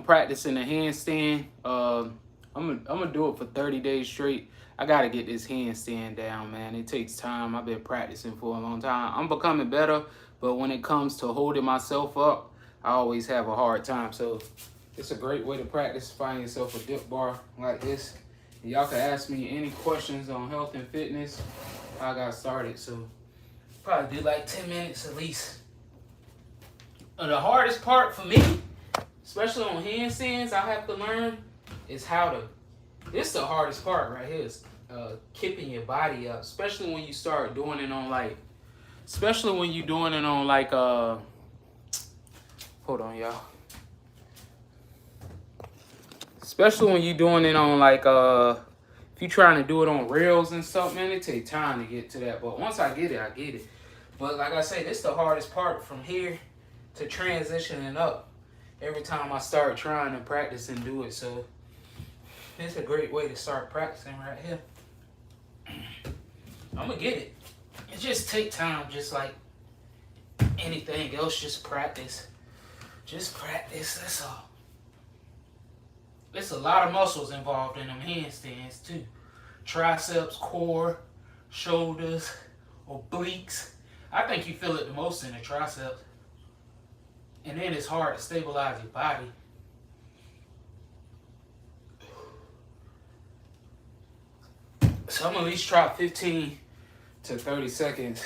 practicing the handstand. I'm gonna do it for 30 days straight. I gotta get this handstand down, man. It takes time. I've been practicing for a long time. I'm becoming better, but when it comes to holding myself up, I always have a hard time. So it's a great way to practice. Find yourself a dip bar like this. And y'all can ask me any questions on health and fitness. How I got started. So probably do like 10 minutes at least. The hardest part for me, especially on handstands, I have to learn is how to. This is the hardest part right here is keeping your body up, especially when you start doing it on like, especially when you're doing it on like hold on y'all. Especially when you're doing it on like if you're trying to do it on rails and stuff, man, it takes time to get to that. But once I get it, I get it. But like I say, this is the hardest part from here to transitioning up every time I start trying to practice and do it. So it's a great way to start practicing right here. I'm gonna get it. It just take time, just like anything else. Just practice. Just practice, that's all. There's a lot of muscles involved in them handstands too. Triceps, core, shoulders, obliques. I think you feel it the most in the triceps. And then it's hard to stabilize your body. So I'm gonna at least try 15 to 30 seconds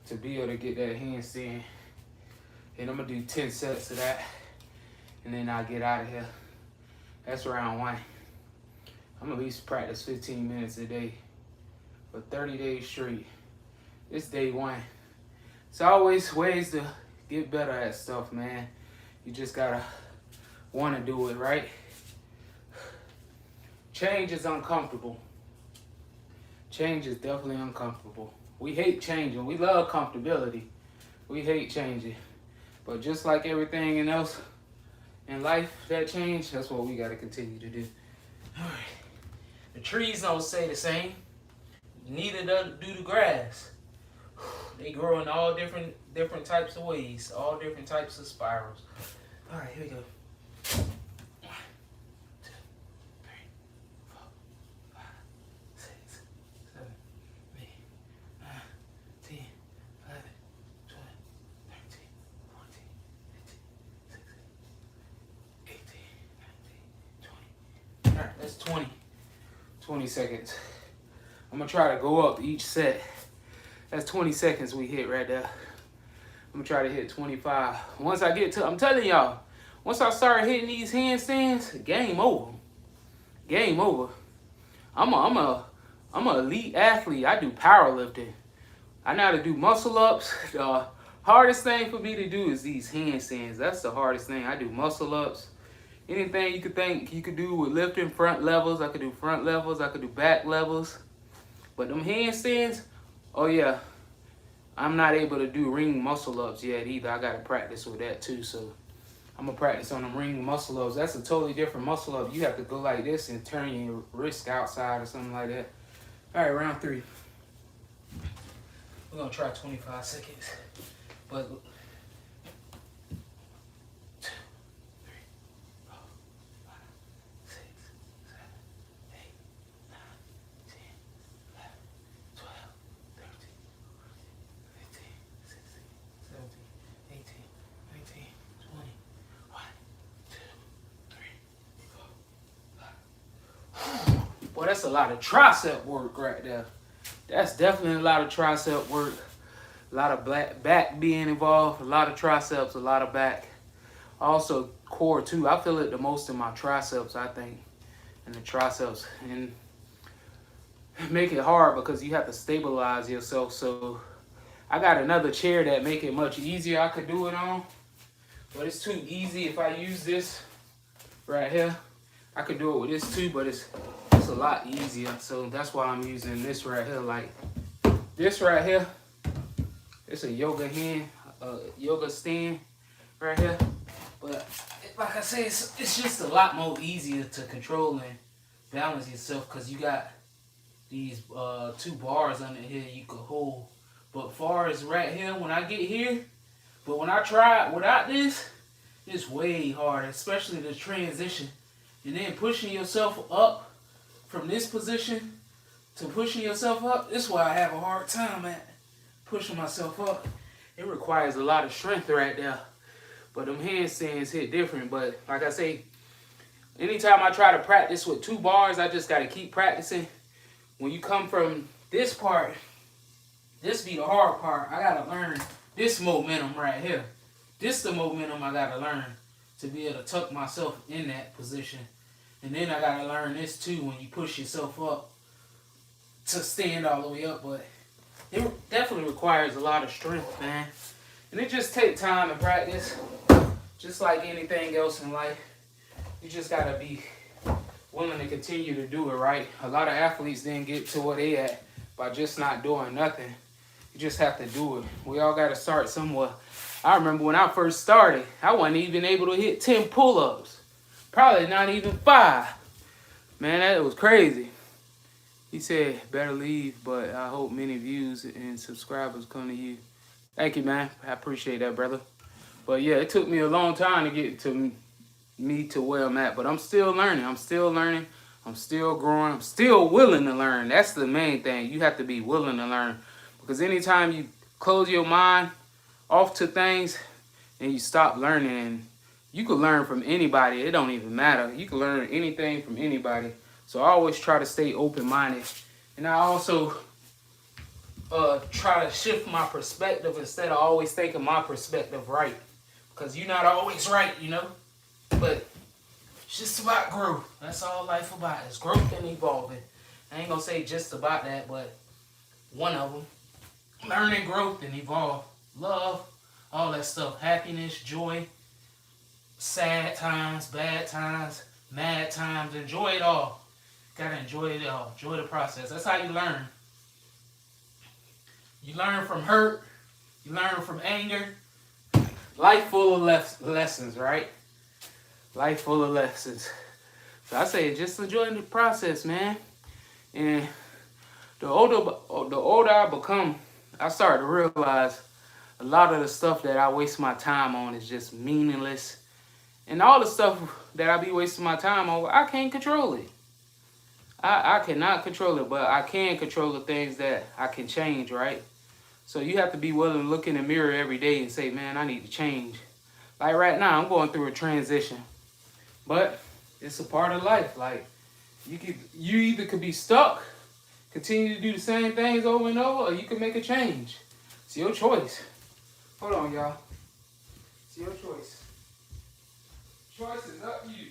to be able to get that handstand. And I'm gonna do 10 sets of that. And then I'll get out of here. That's round one. I'm gonna at least practice 15 minutes a day for 30 days straight. It's day one. It's always ways to get better at stuff, man. You just gotta want to do it, right? Change is uncomfortable. Change is definitely uncomfortable. We hate changing. We love comfortability. We hate changing. But just like everything else in life that change, that's what we got to continue to do. All right. The trees don't stay the same. Neither do the grass. They grow in all different types of ways, all different types of spirals. All right, here we go. 1, 2, 3, 4, 5, 6, 7, 8, 9, 10, 11, 12, 13, 14, 15, 16, 18, 19, 20. All right, that's 20 seconds. I'm gonna try to go up each set. That's 20 seconds we hit right there. I'm gonna try to hit 25. Once I get to, I'm telling y'all, once I start hitting these handstands, game over. Game over. I'm an elite athlete. I do powerlifting. I know how to do muscle ups. The hardest thing for me to do is these handstands. That's the hardest thing. I do muscle ups. Anything you could think you could do with lifting front levels, I could do front levels. I could do back levels. But them handstands, oh yeah, I'm not able to do ring muscle ups yet either. I gotta practice with that too. So I'm gonna practice on them ring muscle ups. That's a totally different muscle up. You have to go like this and turn your wrist outside or something like that. All right, round 3. We're gonna try 25 seconds. But 2, 3, 4, 5, 6, 7, 8, 9, 10, 11, 12, 13, 15, 16, 17, 18, 19, 20. 1, 2, 3, 4, 5. Boy, that's a lot of tricep work right there. That's definitely a lot of tricep work. A lot of back being involved. A lot of triceps, a lot of back. Also core too. I feel it the most in my triceps, I think. And the triceps. And make it hard because you have to stabilize yourself. So I got another chair that make it much easier I could do it on. But it's too easy if I use this right here. I could do it with this too, but it's a lot easier. So that's why I'm using this right here. Like this right here. It's a yoga stand right here. But like I said, it's just a lot more easier to control and balance yourself because you got these 2 bars under here you could hold. But far as right here, when I get here, but when I try it without this, It's way harder, especially the transition. And then pushing yourself up from this position to pushing yourself up, this is why I have a hard time at pushing myself up. It requires a lot of strength right there. But them handstands hit different. But like I say, anytime I try to practice with 2 bars, I just got to keep practicing. When you come from this part, this be the hard part. I got to learn this momentum right here. This the momentum I got to learn to be able to tuck myself in that position. And then I got to learn this too when you push yourself up to stand all the way up. But it definitely requires a lot of strength, man. And it just takes time to practice. Just like anything else in life. You just got to be willing to continue to do it, right? A lot of athletes didn't get to where they at by just not doing nothing. You just have to do it. We all got to start somewhere. I remember when I first started, I wasn't even able to hit 10 pull-ups. Probably not even 5. Man, that was crazy. He said, better leave, but I hope many views and subscribers come to you. Thank you, man. I appreciate that, brother. But yeah, it took me a long time to get to me to where I'm at. But I'm still learning. I'm still learning. I'm still growing. I'm still willing to learn. That's the main thing. You have to be willing to learn. Because anytime you close your mind off to things and you stop learning, and you can learn from anybody. It don't even matter. You can learn anything from anybody. So I always try to stay open-minded. And I also try to shift my perspective instead of always thinking my perspective right. Because you're not always right, you know. But it's just about growth. That's all life about. It's growth and evolving. I ain't going to say just about that, but one of them. Learning, growth, and evolve. Love, all that stuff. Happiness, joy, sad times, bad times, mad times. Enjoy it all. Gotta enjoy it all. Enjoy the process. That's how you learn. You learn from hurt. You learn from anger. Life full of lessons, right? Life full of lessons. So I say just enjoy the process, man. And the older I become, I start to realize a lot of the stuff that I waste my time on is just meaningless. And all the stuff that I be wasting my time on, I can't control it. I cannot control it, but I can control the things that I can change, right? So you have to be willing to look in the mirror every day and say, man, I need to change. Like right now, I'm going through a transition. But it's a part of life. Like you either could be stuck, continue to do the same things over and over, or you can make a change. It's your choice. Hold on, y'all. It's your choice. Choice is up to you.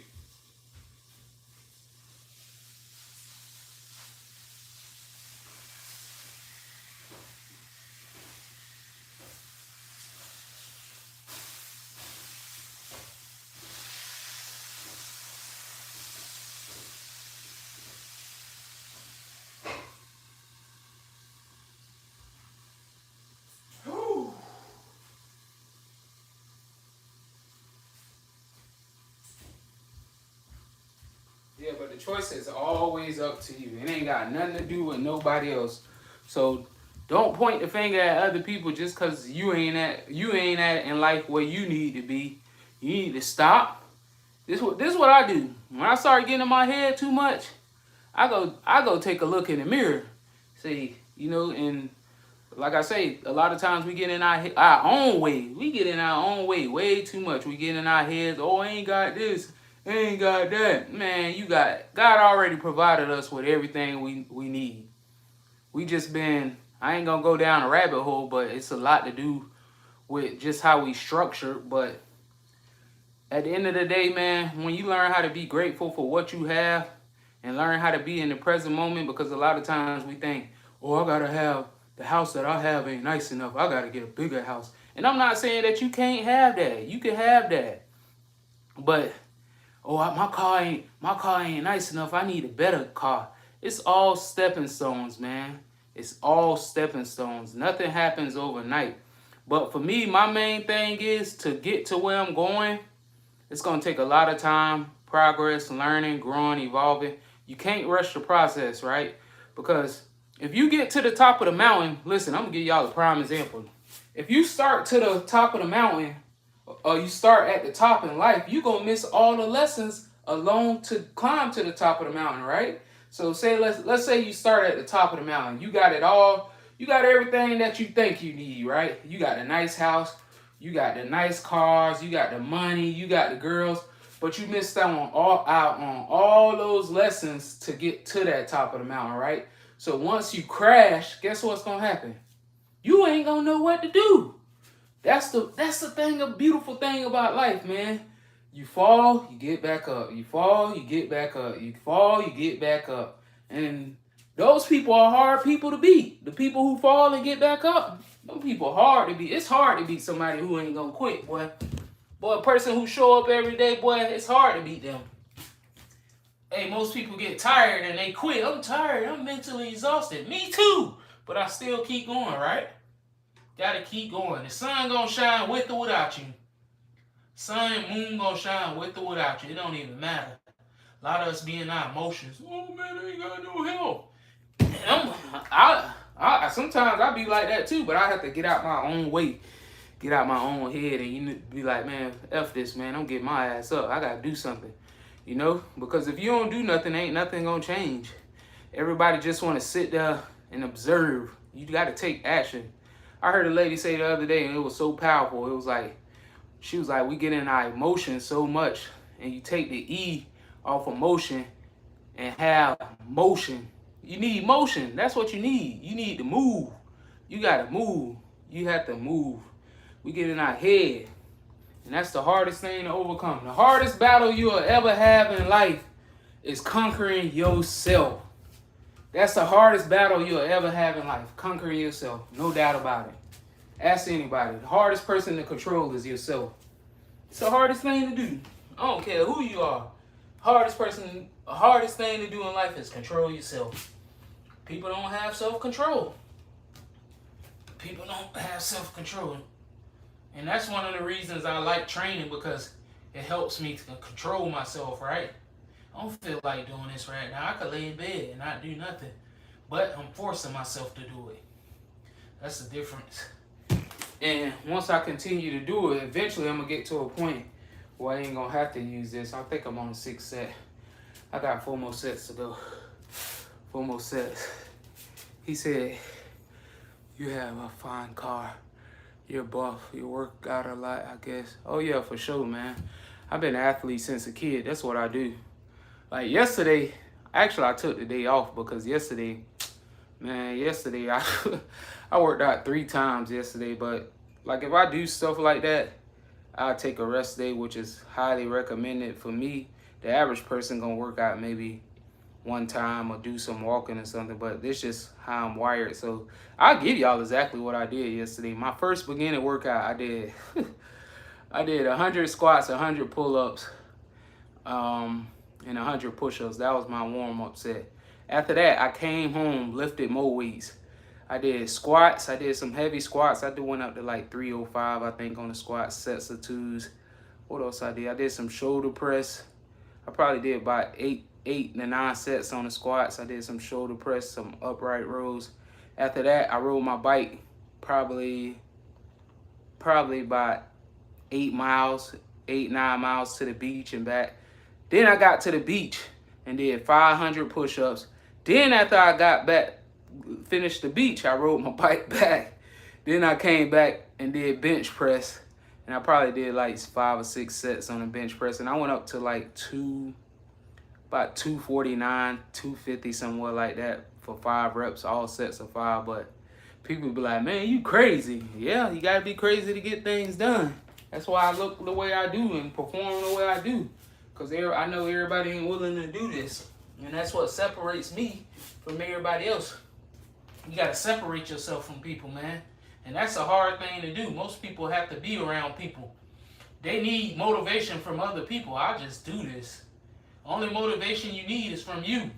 Yeah, but the choice is always up to you. It ain't got nothing to do with nobody else. So don't point the finger at other people just because you ain't at in life where you need to be. You need to stop. This is what I do. When I start getting in my head too much, I go take a look in the mirror. See, you know, and like I say, a lot of times we get in our own way. We get in our own way too much. We get in our heads, oh, I ain't got this. Ain't got that. Man, God already provided us with everything we need. We just I ain't gonna go down a rabbit hole, but it's a lot to do with just how we structure. But at the end of the day, man, when you learn how to be grateful for what you have and learn how to be in the present moment, because a lot of times we think, oh, I gotta have the house that I have ain't nice enough. I gotta get a bigger house. And I'm not saying that you can't have that. You can have that. But oh, my car ain't nice enough. I need a better car. It's all stepping stones, man. It's all stepping stones. Nothing happens overnight. But for me, my main thing is to get to where I'm going. It's going to take a lot of time, progress, learning, growing, evolving. You can't rush the process, right? Because if you get to the top of the mountain, listen, I'm going to give y'all a prime example. If you start to the top of the mountain or you start at the top in life, you're gonna miss all the lessons along to climb to the top of the mountain, right? So say let's say you start at the top of the mountain. You got it all, you got everything that you think you need, right? You got a nice house, you got the nice cars, you got the money, you got the girls, but you missed out on all those lessons to get to that top of the mountain, right? So once you crash, guess what's gonna happen? You ain't gonna know what to do. That's the thing, a beautiful thing about life, man. You fall, you get back up. You fall, you get back up. You fall, you get back up. And those people are hard people to beat. The people who fall and get back up, those people are hard to beat. It's hard to beat somebody who ain't gonna quit, boy. Boy, a person who show up every day, boy, it's hard to beat them. Hey, most people get tired and they quit. I'm tired. I'm mentally exhausted. Me too. But I still keep going, right? Gotta keep going. The sun gonna shine with or without you. Sun and moon gonna shine with or without you. It don't even matter. A lot of us be in our emotions. Oh man, I ain't got no help. And I sometimes I be like that too, but I have to get out my own way, get out my own head, and you be like, man, F this, man. I'm getting my ass up. I gotta do something. You know? Because if you don't do nothing, ain't nothing gonna change. Everybody just wanna sit there and observe. You gotta take action. I heard a lady say the other day, and it was so powerful. It was like, she was like, we get in our emotions so much, and you take the E off emotion and have motion. You need motion. That's what you need. You need to move. You got to move. You have to move. We get in our head, and that's the hardest thing to overcome. The hardest battle you'll ever have in life is conquering yourself. That's the hardest battle you'll ever have in life, conquering yourself. No doubt about it. Ask anybody. The hardest person to control is yourself. It's the hardest thing to do. I don't care who you are. Hardest thing to do in life is control yourself. People don't have self-control. People don't have self-control. And that's one of the reasons I like training, because it helps me to control myself, right? I don't feel like doing this right now. I could lay in bed and not do nothing. But I'm forcing myself to do it. That's the difference. And once I continue to do it, eventually I'm going to get to a point where I ain't going to have to use this. I think I'm on the 6th set. I got 4 more sets to go. 4 more sets. He said, you have a fine car. You're buff. You work out a lot, I guess. Oh, yeah, for sure, man. I've been an athlete since a kid. That's what I do. Like yesterday, actually I took the day off because yesterday I I worked out 3 times yesterday, but like if I do stuff like that, I'll take a rest day, which is highly recommended for me. The average person gonna work out maybe 1 time or do some walking or something, but this just how I'm wired. So I'll give y'all exactly what I did yesterday. My first beginning workout, I did I did 100 squats, 100 pull-ups, and 100 push-ups. That was my warm-up set. After that, I came home, lifted more weights. I did squats. I did some heavy squats. I went up to like 305, I think, on the squats, sets of 2s. What else I did? I did some shoulder press. I probably did about 8 to 9 sets on the squats. I did some shoulder press, some upright rows. After that, I rode my bike probably about 9 miles to the beach and back. Then I got to the beach and did 500 push-ups. Then after I got back, finished the beach, I rode my bike back. Then I came back and did bench press. And I probably did like 5 or 6 sets on the bench press. And I went up to like about 249, 250, somewhere like that for 5 reps, all sets of 5. But people be like, man, you crazy. Yeah, you gotta be crazy to get things done. That's why I look the way I do and perform the way I do. Because I know everybody ain't willing to do this. And that's what separates me from everybody else. You got to separate yourself from people, man. And that's a hard thing to do. Most people have to be around people. They need motivation from other people. I just do this. Only motivation you need is from you.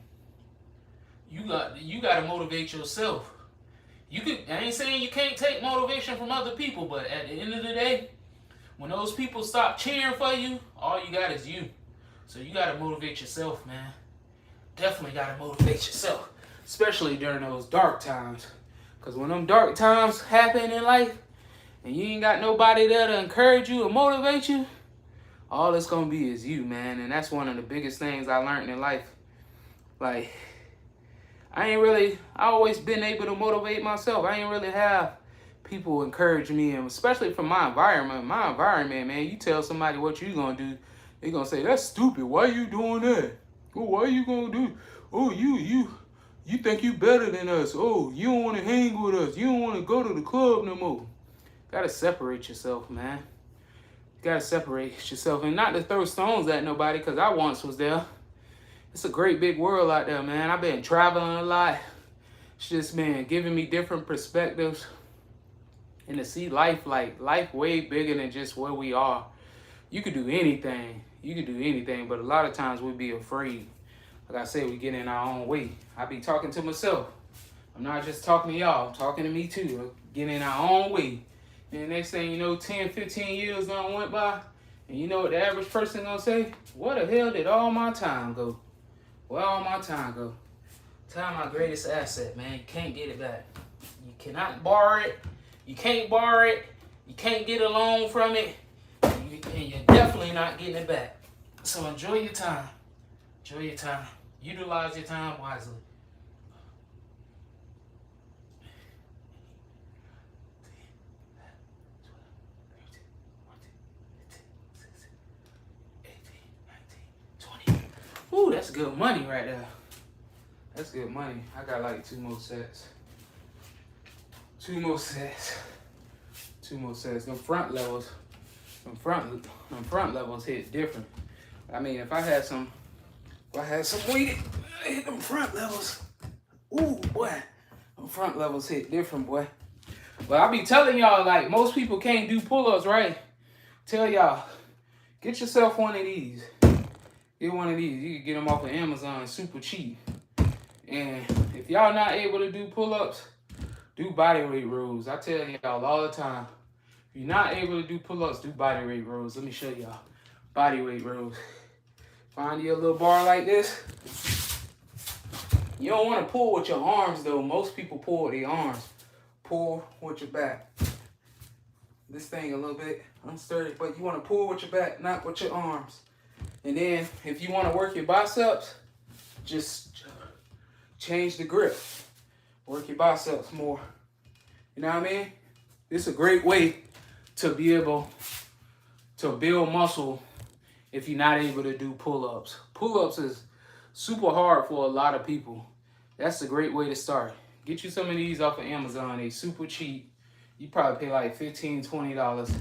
You got to motivate yourself. I ain't saying you can't take motivation from other people, but at the end of the day, when those people stop cheering for you, all you got is you. So you got to motivate yourself, man. Definitely got to motivate yourself, especially during those dark times. Because when them dark times happen in life, and you ain't got nobody there to encourage you or motivate you, all it's gonna be is you, man. And that's one of the biggest things I learned in life. Like, I always been able to motivate myself. I ain't really have people encourage me, and especially from my environment. My environment, man, you tell somebody what you gonna do, they gonna say, that's stupid. Why you doing that? Oh, why you gonna do? Oh, you think you better than us. Oh, you don't wanna hang with us. You don't wanna go to the club no more. Gotta separate yourself, man. You gotta separate yourself, and not to throw stones at nobody, because I once was there. It's a great big world out there, man. I've been traveling a lot. It's just been giving me different perspectives, and to see life way bigger than just where we are. You could do anything. You could do anything, but a lot of times we be afraid. Like I said, we get in our own way. I be talking to myself. I'm not just talking to y'all. I'm talking to me too. Getting in our own way. And the next thing you know, 10, 15 years done went by, and you know what the average person gonna say? Where the hell did all my time go? Where all my time go? Time, my greatest asset, man. You can't get it back. You cannot borrow it. You can't borrow it. You can't get a loan from it. And you're definitely not getting it back. So enjoy your time. Enjoy your time. Utilize your time wisely. Ooh, that's good money right there. That's good money. I got like 2 more sets. 2 more sets. 2 more sets. Them front levels hit different. I mean, if I had some weight, hit them front levels. Ooh, boy. Them front levels hit different, boy. But I be telling y'all, like, most people can't do pull-ups, right? Tell y'all, get yourself one of these. Get one of these. You can get them off of Amazon super cheap. And if y'all not able to do pull-ups, do body weight rows. I tell y'all all the time, if you're not able to do pull-ups, do body weight rows. Let me show y'all. Body weight rows. Find you a little bar like this. You don't want to pull with your arms, though. Most people pull with their arms. Pull with your back. This thing a little bit unsturdy, but you want to pull with your back, not with your arms. And then, if you want to work your biceps, just change the grip. Work your biceps more. You know what I mean? This is a great way to be able to build muscle if you're not able to do pull-ups. Pull-ups is super hard for a lot of people. That's a great way to start. Get you some of these off of Amazon. They super cheap. You probably pay like $15, $20.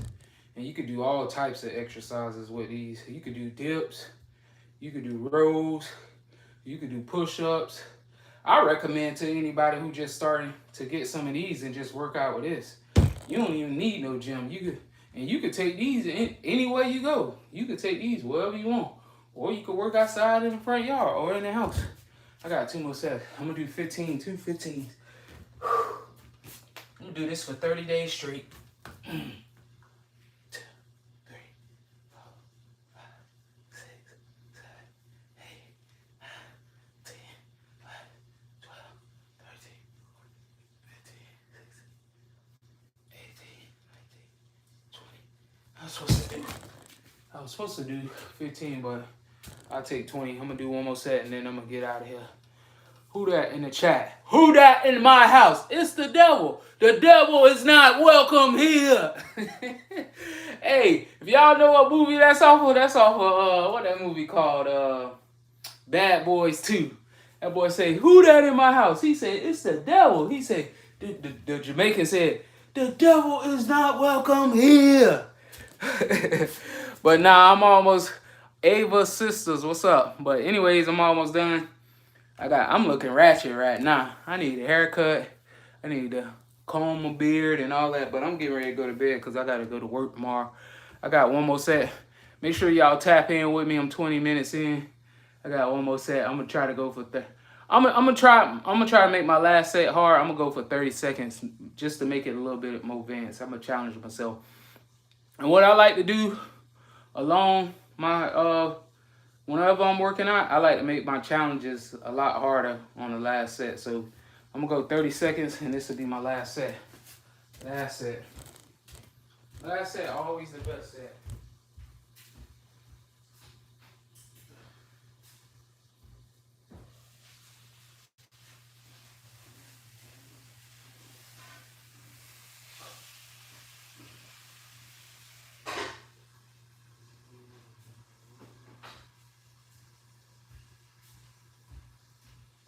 And you could do all types of exercises with these. You could do dips. You could do rows. You could do push-ups. I recommend to anybody who just starting to get some of these and just work out with this. You don't even need no gym. You could take these anywhere you go. You could take these wherever you want. Or you could work outside in the front yard or in the house. I got 2 more sets. I'm going to do 15, 2 15s. I'm going to do this for 30 days straight. 2, 3, 4, 5, 6, 7, 8, 9, 10, 11, 12, 13, 15, 16, 18, 19, 20. I was supposed to do 15, but I'll take 20. I'm going to do 1 more set, and then I'm going to get out of here. Who that in the chat? Who that in my house? It's the devil. The devil is not welcome here. Hey, if y'all know what movie that's off of, what that movie called? Bad Boys 2. That boy say, who that in my house? He said, it's the devil. He said, the Jamaican said, the devil is not welcome here. But nah, I'm almost Ava Sisters. What's up? But anyways, I'm almost done. I'm looking ratchet right now. I need a haircut. I need to comb my beard and all that. But I'm getting ready to go to bed because I got to go to work tomorrow. I got 1 more set. Make sure y'all tap in with me. I'm 20 minutes in. I got 1 more set. I'm gonna try to go for I'm gonna try to make my last set hard. I'm gonna go for 30 seconds just to make it a little bit more advanced. I'm gonna challenge myself. And what I like to do along my whenever I'm working out, I like to make my challenges a lot harder on the last set. So I'm gonna go 30 seconds, and this will be my last set. Last set. Last set, always the best set.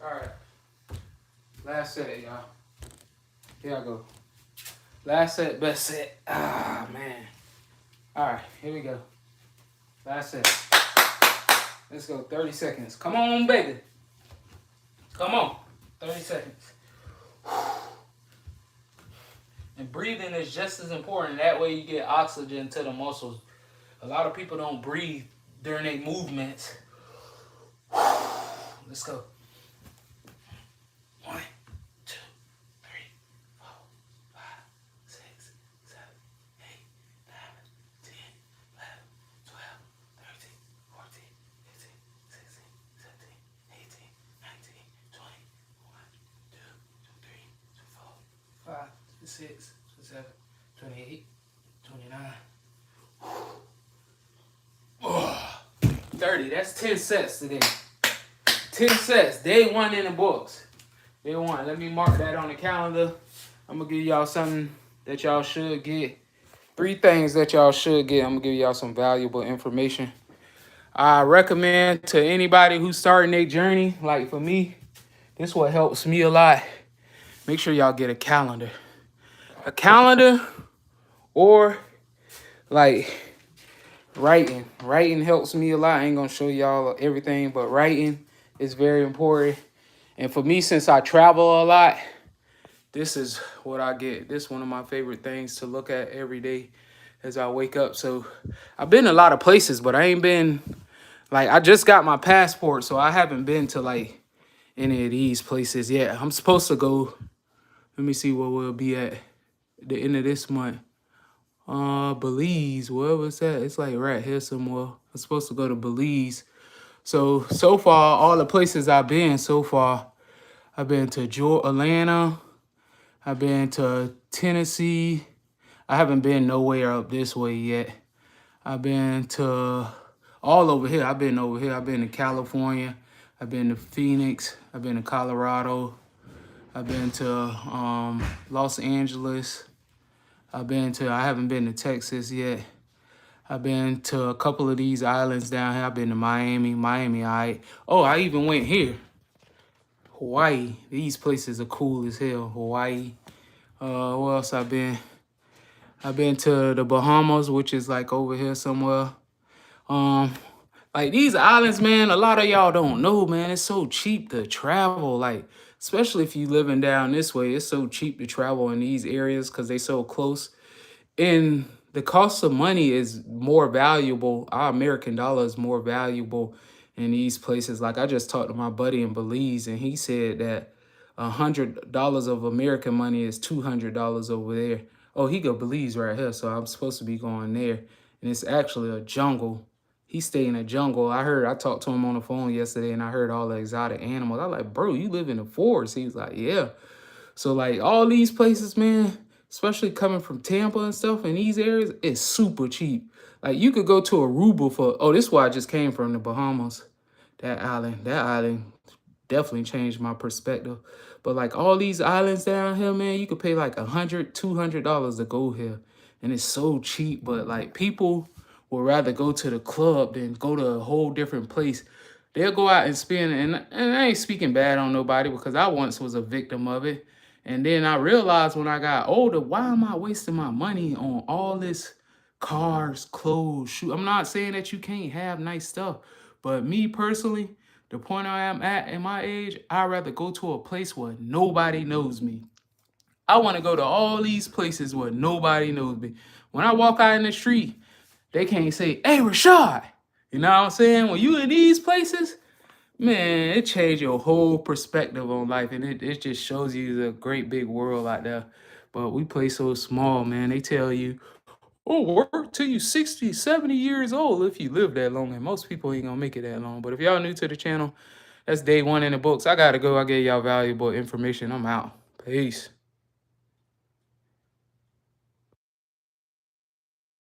All right. Last set, y'all. Here I go. Last set, best set. Ah, man. All right, here we go. Last set. Let's go. 30 seconds. Come on, baby. Come on. 30 seconds. And breathing is just as important. That way you get oxygen to the muscles. A lot of people don't breathe during their movements. Let's go. 1, 2, 3, 4, 5, 6, 7, 8, 9, 10, 11, 12, 13, 14, 15, 16, 17, 18, 19, 20, 1, 2, 3, 4, 5, 6, 7, 28, 29. 30. That's 10 sets today. 10 sets. Day 1 in the books. Day 1. Let me mark that on the calendar. I'm going to give y'all something that y'all should get. 3 things that y'all should get. I'm going to give y'all some valuable information. I recommend to anybody who's starting their journey, like for me, this is what helps me a lot. Make sure y'all get a calendar. A calendar or like writing. Writing helps me a lot. I ain't going to show y'all everything, but writing is very important. And for me, since I travel a lot, this is what I get. This is one of my favorite things to look at every day as I wake up. So I've been a lot of places, but I ain't been, like, I just got my passport, so I haven't been to, like, any of these places yet. I'm supposed to go, let me see where we'll be at the end of this month. Belize, where was that? It's like right here somewhere. I'm supposed to go to Belize. So far, all the places I've been so far, I've been to Atlanta. I've been to Tennessee. I haven't been nowhere up this way yet. I've been to all over here. I've been over here. I've been to California. I've been to Phoenix. I've been to Colorado. I've been to Los Angeles. I haven't been to Texas yet. I've been to a couple of these islands down here. I've been to Miami, all right. Oh, I even went here. Hawaii. These places are cool as hell. Hawaii. Where else I've been? I've been to the Bahamas, which is like over here somewhere. Like these islands, man, a lot of y'all don't know, man. It's so cheap to travel. Like, especially if you living down this way, it's so cheap to travel in these areas because they so close. And the cost of money is more valuable. Our American dollar is more valuable in these places. Like I just talked to my buddy in Belize, and he said that $100 of American money is $200 over there. Oh, he go Belize right here, so I'm supposed to be going there. And it's actually a jungle. He stay in a jungle. I talked to him on the phone yesterday, and I heard all the exotic animals. I like, bro, you live in the forest. He was like, yeah. So like all these places, man, especially coming from Tampa and stuff in these areas, it's super cheap. Like you could go to Aruba for, oh, this is where I just came from, the Bahamas. That island definitely changed my perspective. But like all these islands down here, man, you could pay like $100, $200 to go here. And it's so cheap, but like people would rather go to the club than go to a whole different place. They'll go out and spend, and I ain't speaking bad on nobody because I once was a victim of it. And then I realized when I got older, why am I wasting my money on all this cars, clothes, shoes? I'm not saying that you can't have nice stuff, but me personally, the point I am at in my age, I'd rather go to a place where nobody knows me. I want to go to all these places where nobody knows me. When I walk out in the street, they can't say, hey, Rashad. You know what I'm saying? When you in these places, man, it changed your whole perspective on life. And it just shows you the great big world out there. But we play so small, man. They tell you, oh, work till you 60, 70 years old if you live that long. And most people ain't going to make it that long. But if y'all new to the channel, that's day 1 in the books. I got to go. I gave y'all valuable information. I'm out. Peace.